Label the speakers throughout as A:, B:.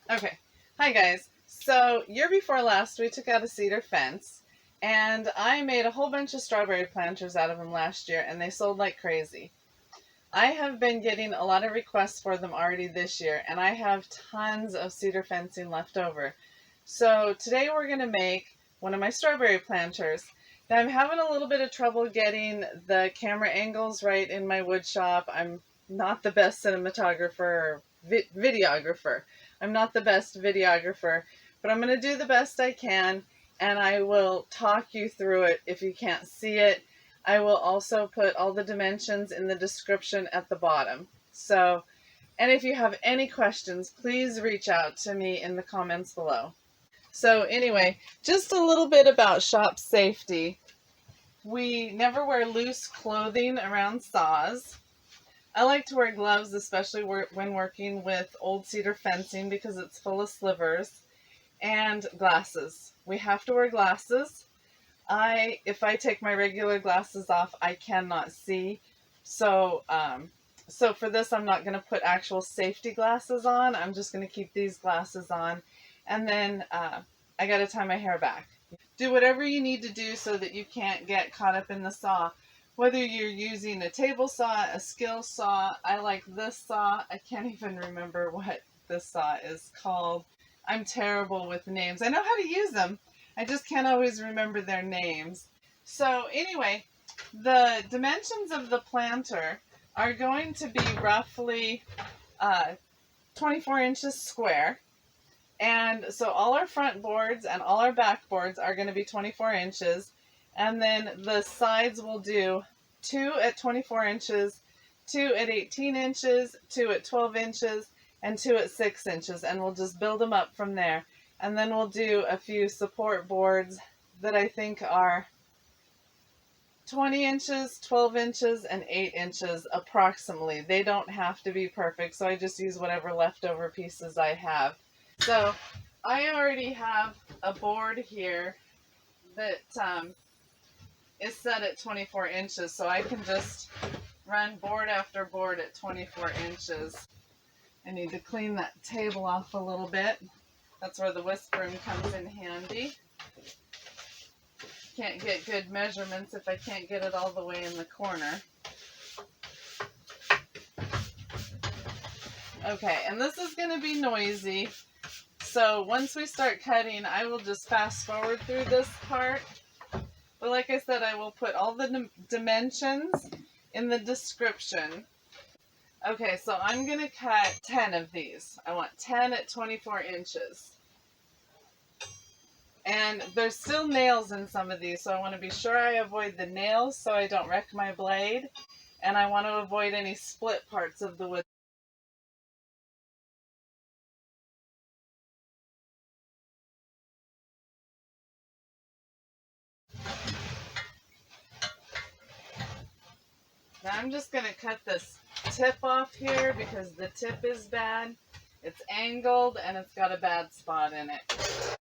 A: Okay. Hi guys. So year before last we took out a cedar fence and I made a whole bunch of strawberry planters out of them last year and they sold like crazy. I have been getting a lot of requests for them already this year and I have tons of cedar fencing left over. So today we're going to make one of my strawberry planters. Now I'm having a little bit of trouble getting the camera angles right in my wood shop. I'm not the best cinematographer or videographer. I'm not the best videographer, but I'm going to do the best I can and I will talk you through it if you can't see it. I will also put all the dimensions in the description at the bottom. So, and if you have any questions, please reach out to me in the comments below. So anyway, just a little bit about shop safety. We never wear loose clothing around saws. I like to wear gloves, especially when working with old cedar fencing because it's full of slivers, and glasses. We have to wear glasses. If I take my regular glasses off, I cannot see. So, so for this, I'm not going to put actual safety glasses on. I'm just going to keep these glasses on. And then I got to tie my hair back. Do whatever you need to do so that you can't get caught up in the saw. Whether you're using a table saw, a skill saw, I like this saw. I can't even remember what this saw is called. I'm terrible with names. I know how to use them. I just can't always remember their names. So anyway, the dimensions of the planter are going to be roughly 24 inches square. And so all our front boards and all our back boards are going to be 24 inches. And then the sides will do 2 at 24 inches, 2 at 18 inches, 2 at 12 inches, and 2 at 6 inches. And we'll just build them up from there. And then we'll do a few support boards that I think are 20 inches, 12 inches, and 8 inches approximately. They don't have to be perfect, so I just use whatever leftover pieces I have. So I already have a board here that is set at 24 inches, so I can just run board after board at 24 inches. I need to clean that table off a little bit. That's where the whisk broom comes in handy. Can't get good measurements if I can't get it all the way in the corner. Okay, and this is going to be noisy. So once we start cutting, I will just fast forward through this part. But like I said, I will put all the dimensions in the description. Okay, so I'm going to cut 10 of these. I want 10 at 24 inches. And there's still nails in some of these, so I want to be sure I avoid the nails so I don't wreck my blade. And I want to avoid any split parts of the wood. Now I'm just going to cut this tip off here because the tip is bad. It's angled and it's got a bad spot in it.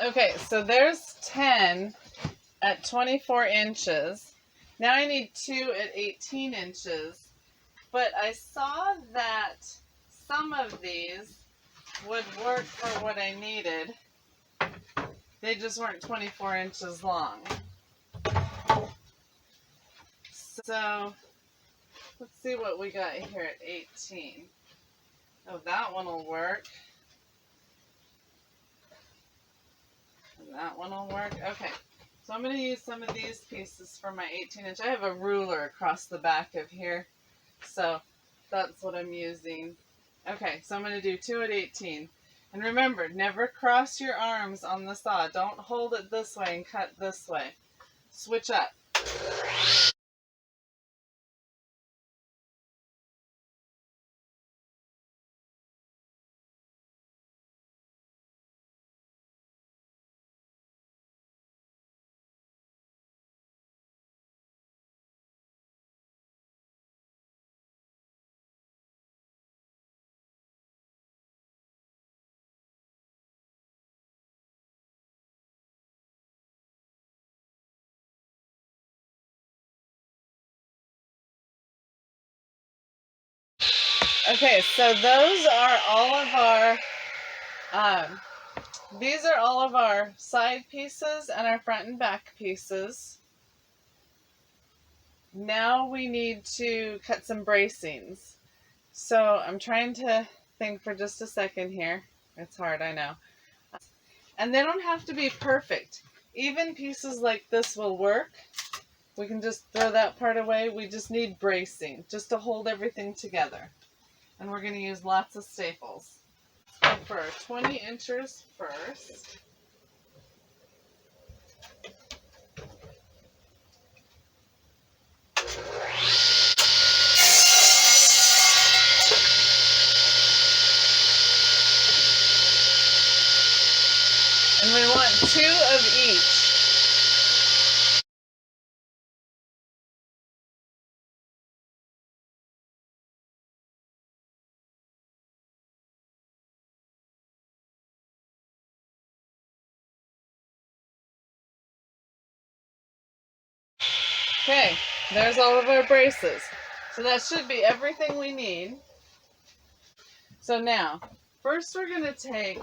A: Okay, so there's 10 at 24 inches. Now I need 2 at 18 inches. But I saw that some of these would work for what I needed. They just weren't 24 inches long. So let's see what we got here at 18. Oh, that one will work. That one will work. Okay, so I'm going to use some of these pieces for my 18 inch. I have a ruler across the back of here, so that's what I'm using. Okay, so I'm going to do 2 at 18. And remember, never cross your arms on the saw. Don't hold it this way and cut this way. Switch up. Okay, so those are all of our, these are all of our side pieces and our front and back pieces. Now we need to cut some bracings. So I'm trying to think for just a second here. It's hard, I know. And they don't have to be perfect. Even pieces like this will work. We can just throw that part away. We just need bracing just to hold everything together. And we're going to use lots of staples. So for our 20 inches first. And we want 2 of each. Okay, there's all of our braces. So that should be everything we need. So now, first we're going to take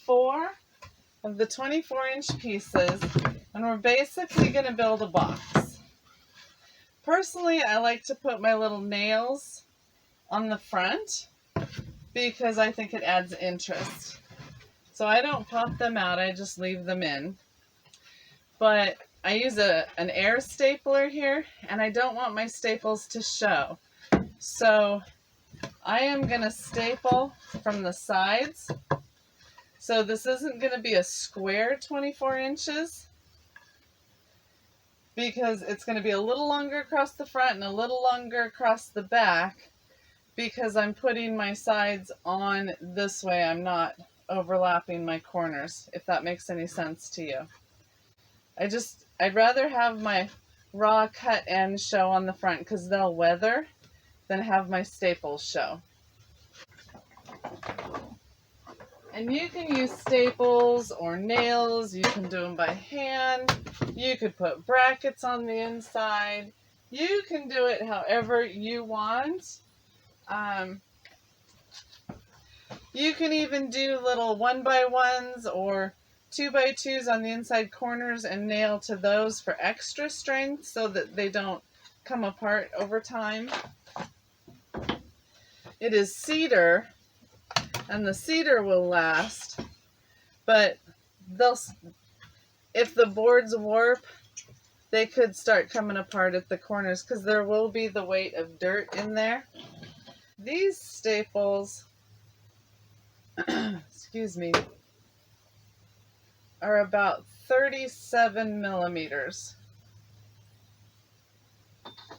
A: 4 of the 24-inch pieces, and we're basically going to build a box. Personally, I like to put my little nails on the front because I think it adds interest. So I don't pop them out, I just leave them in. But I use an air stapler here, and I don't want my staples to show. So I am going to staple from the sides. So this isn't going to be a square 24 inches because it's going to be a little longer across the front and a little longer across the back because I'm putting my sides on this way. I'm not overlapping my corners, if that makes any sense to you. I'd rather have my raw cut ends show on the front because they'll weather than have my staples show. And you can use staples or nails. You can do them by hand. You could put brackets on the inside. You can do it however you want. You can even do little 1x1s or 2x2s on the inside corners and nail to those for extra strength so that they don't come apart over time. It is cedar, and the cedar will last, but if the boards warp, they could start coming apart at the corners because there will be the weight of dirt in there. These staples, excuse me, are about 37 millimeters,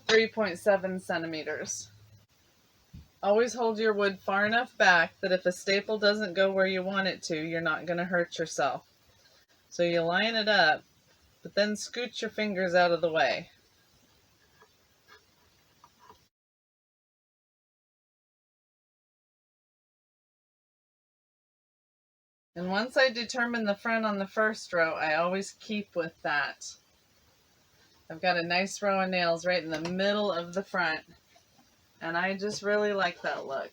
A: 3.7 centimeters. Always hold your wood far enough back that if a staple doesn't go where you want it to, you're not going to hurt yourself. So you line it up, but then scoot your fingers out of the way. And once I determine the front on the first row, I always keep with that. I've got a nice row of nails right in the middle of the front, and I just really like that look.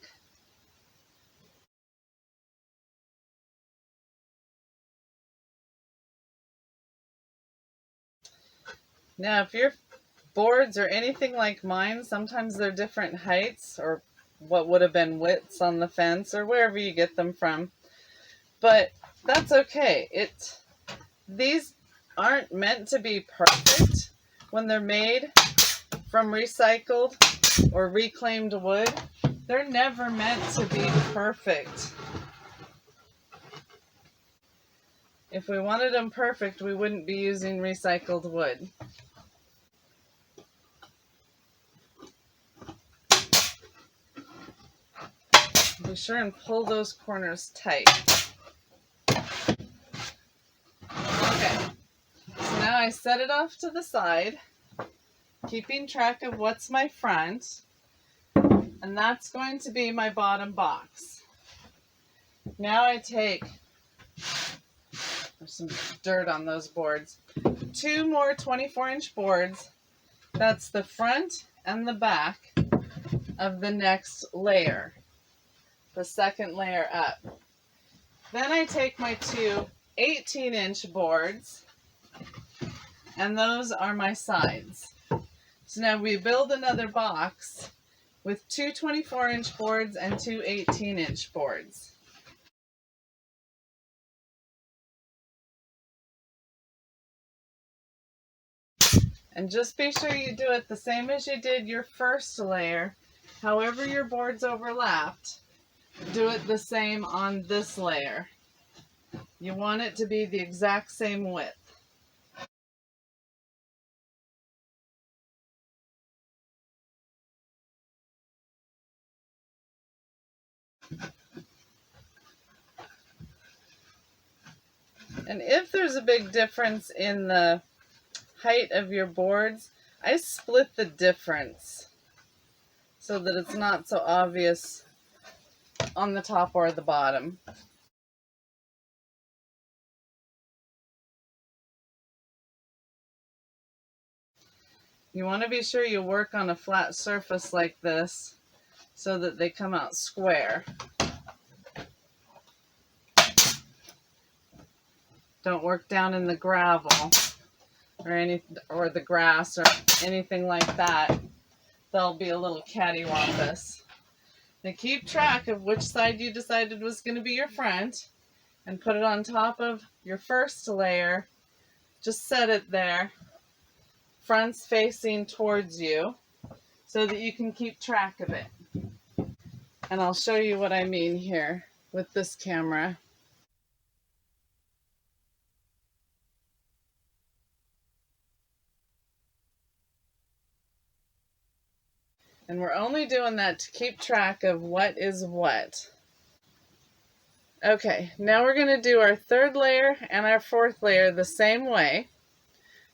A: Now, if your boards are anything like mine, sometimes they're different heights or what would have been widths on the fence or wherever you get them from. But that's okay. These aren't meant to be perfect when they're made from recycled or reclaimed wood. They're never meant to be perfect. If we wanted them perfect, we wouldn't be using recycled wood. Be sure and pull those corners tight. Okay, so now I set it off to the side, keeping track of what's my front, and that's going to be my bottom box. Now I take, there's some dirt on those boards, 2 more 24-inch boards. That's the front and the back. of the next layer, the second layer up. Then I take my two 18-inch boards, and those are my sides. So now we build another box with two 24-inch boards and two 18-inch boards. And just be sure you do it the same as you did your first layer. However your boards overlapped, do it the same on this layer. You want it to be the exact same width. And if there's a big difference in the height of your boards, I split the difference so that it's not so obvious on the top or the bottom. You want to be sure you work on a flat surface like this so that they come out square. Don't work down in the gravel or the grass or anything like that. They'll be a little cattywampus. Now keep track of which side you decided was going to be your front and put it on top of your first layer. Just set it there, fronts facing towards you, so that you can keep track of it. And I'll show you what I mean here with this camera. And we're only doing that to keep track of what is what. Okay, now we're going to do our third layer and our fourth layer the same way.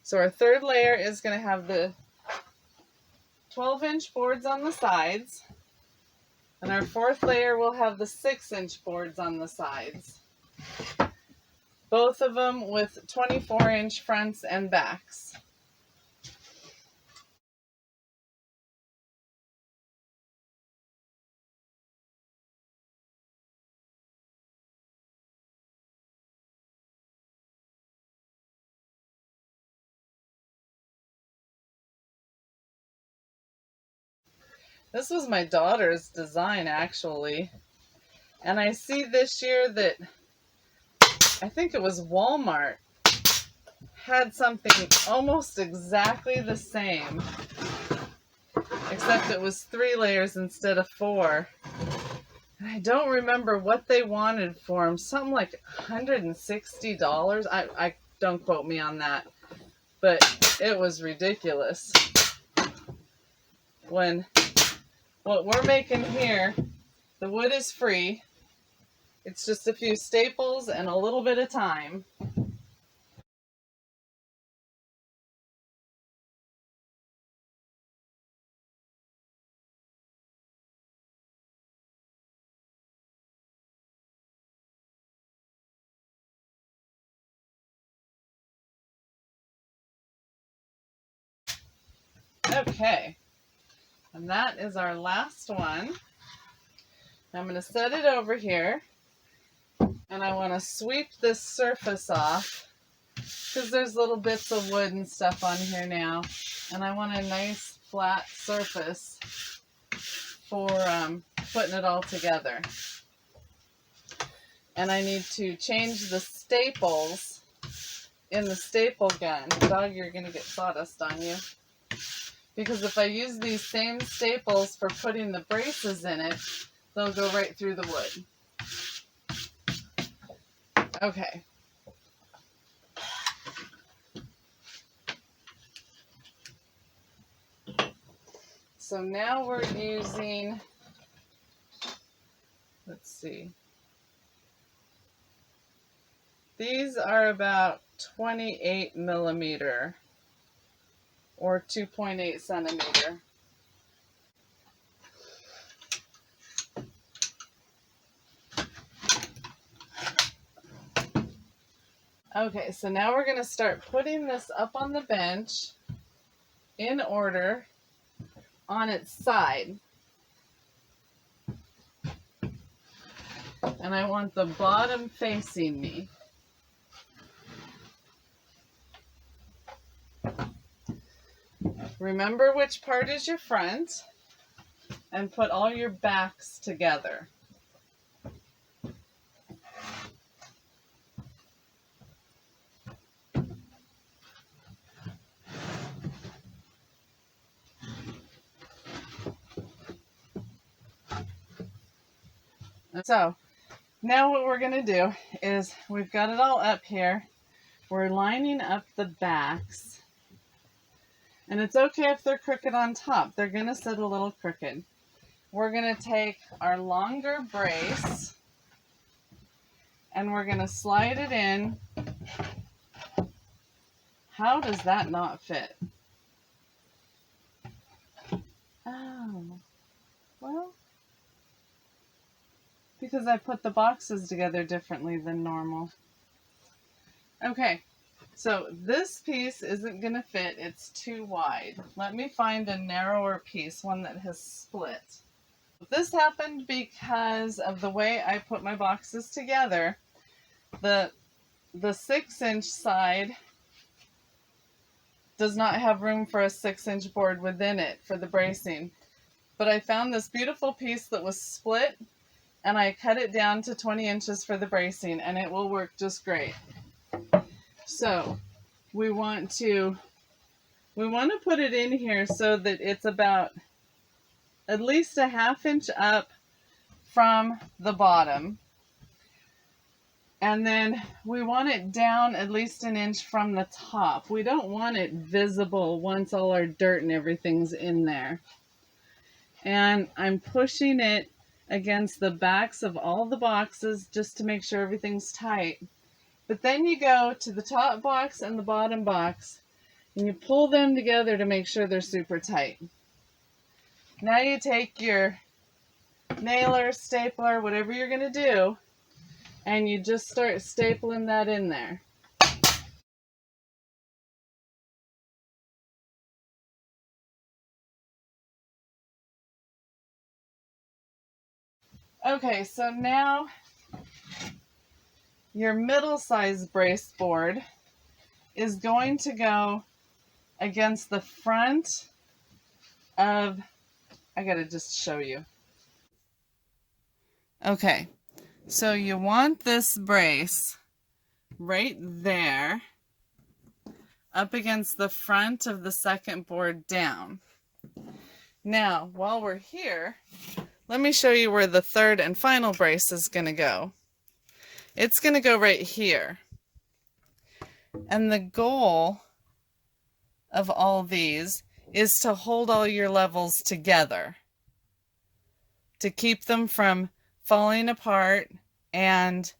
A: So our third layer is going to have the 12-inch boards on the sides, and our fourth layer will have the 6-inch boards on the sides. Both of them with 24-inch fronts and backs. This was my daughter's design, actually. And I see this year that, I think it was Walmart, had something almost exactly the same, except it was 3 layers instead of 4. And I don't remember what they wanted for them. Something like $160. I don't quote me on that, but it was ridiculous. When what we're making here, the wood is free. It's just a few staples and a little bit of time. Okay, and that is our last one. I'm going to set it over here, and I want to sweep this surface off because there's little bits of wood and stuff on here now, and I want a nice flat surface for putting it all together. And I need to change the staples in the staple gun. Dog, you're going to get sawdust on you. Because if I use these same staples for putting the braces in it, they'll go right through the wood. Okay. So now we're using, let's see. These are about 28 millimeter or 2.8 centimeter. Okay, so now we're going to start putting this up on the bench in order on its side. and I want the bottom facing me. Remember which part is your front, and put all your backs together. So now what we're going to do is we've got it all up here. We're lining up the backs. And it's okay if they're crooked on top. They're going to sit a little crooked. We're going to take our longer brace and we're going to slide it in. How does that not fit? Oh, well, because I put the boxes together differently than normal. Okay, so this piece isn't going to fit. It's too wide. Let me find a narrower piece, one that has split. This happened because of the way I put my boxes together. The 6-inch side does not have room for a 6-inch board within it for the bracing. But I found this beautiful piece that was split, and I cut it down to 20 inches for the bracing, and it will work just great. So we want to put it in here so that it's about at least a 1/2 inch up from the bottom. And then we want it down at least 1 inch from the top. We don't want it visible once all our dirt and everything's in there. And I'm pushing it against the backs of all the boxes just to make sure everything's tight. But then you go to the top box and the bottom box and you pull them together to make sure they're super tight. Now you take your nailer, stapler, whatever you're going to do, and you just start stapling that in there. Okay, so now your middle size brace board is going to go against the front of, I gotta just show you. Okay, so you want this brace right there up against the front of the second board down. Now, while we're here, let me show you where the third and final brace is going to go. It's going to go right here. And the goal of all these is to hold all your levels together, to keep them from falling apart and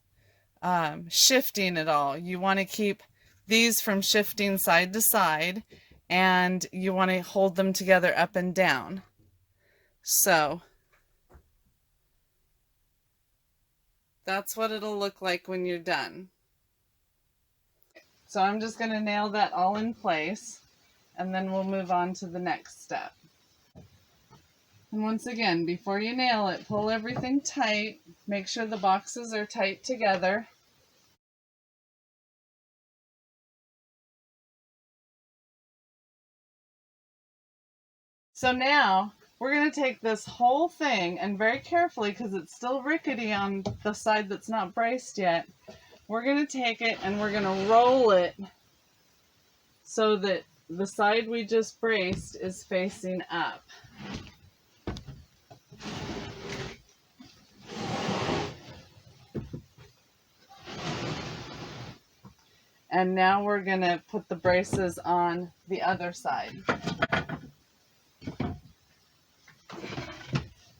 A: shifting at all. You want to keep these from shifting side to side, and you want to hold them together up and down. So that's what it'll look like when you're done. So I'm just going to nail that all in place, and then we'll move on to the next step. And once again, before you nail it, pull everything tight. Make sure the boxes are tight together. So now we're going to take this whole thing, and very carefully, because it's still rickety on the side that's not braced yet, we're going to take it and we're going to roll it so that the side we just braced is facing up. And now we're going to put the braces on the other side.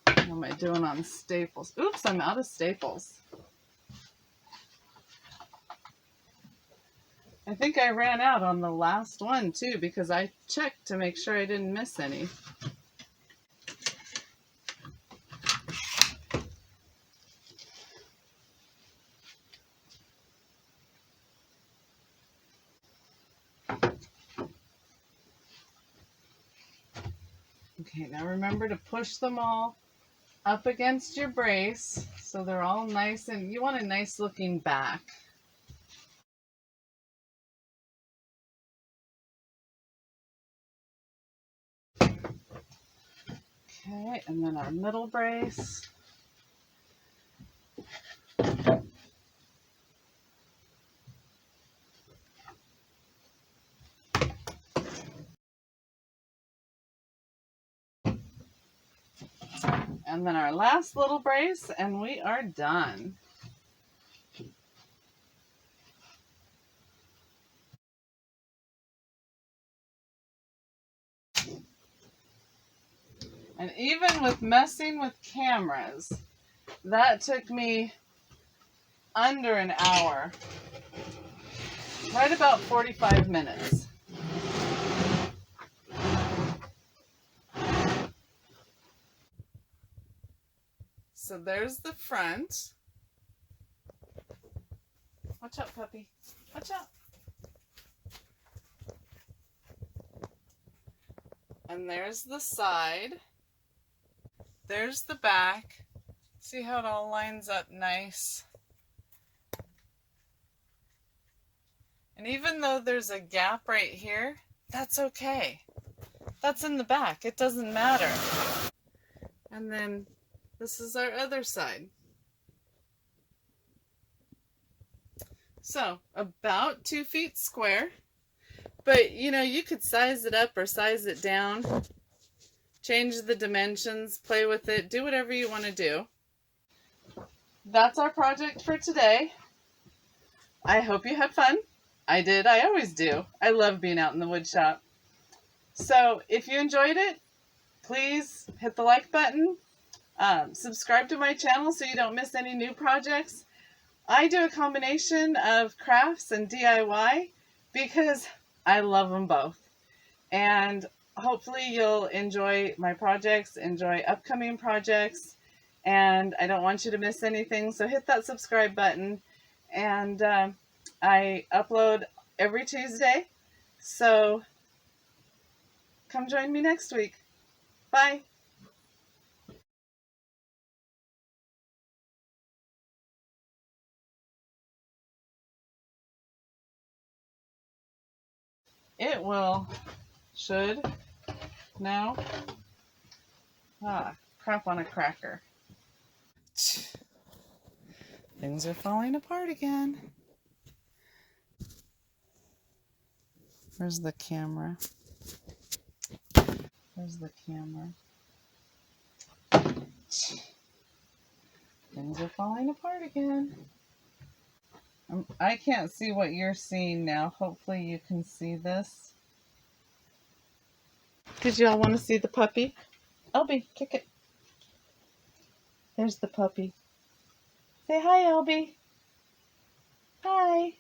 A: What am I doing on staples? Oops, I'm out of staples. I think I ran out on the last one too, because I checked to make sure I didn't miss any. Okay, now remember to push them all up against your brace So they're all nice, and you want a nice looking back. Okay, and then our middle brace. And then our last little brace, and we are done. And even with messing with cameras, that took me under an hour, right about 45 minutes. So there's the front. Watch out, puppy. Watch out. And there's the side. There's the back. See how it all lines up nice? And even though there's a gap right here, that's okay. That's in the back. It doesn't matter. And then this is our other side. So about 2 feet square. But you know, you could size it up or size it down. Change the dimensions, play with it, do whatever you want to do. That's our project for today. I hope you had fun. I did. I always do. I love being out in the wood shop. So if you enjoyed it, please hit the like button. Subscribe to my channel so you don't miss any new projects. I do a combination of crafts and DIY because I love them both. And hopefully you'll enjoy my projects, enjoy upcoming projects, and I don't want you to miss anything, so hit that subscribe button. And I upload every Tuesday, so come join me next week. Bye. It will, should, no, crap on a cracker. Things are falling apart again. Where's the camera? Where's the camera? Things are falling apart again. I can't see what you're seeing now. Hopefully you can see this. Did y'all want to see the puppy? Elby, kick it. There's the puppy. Say hi, Elby. Hi.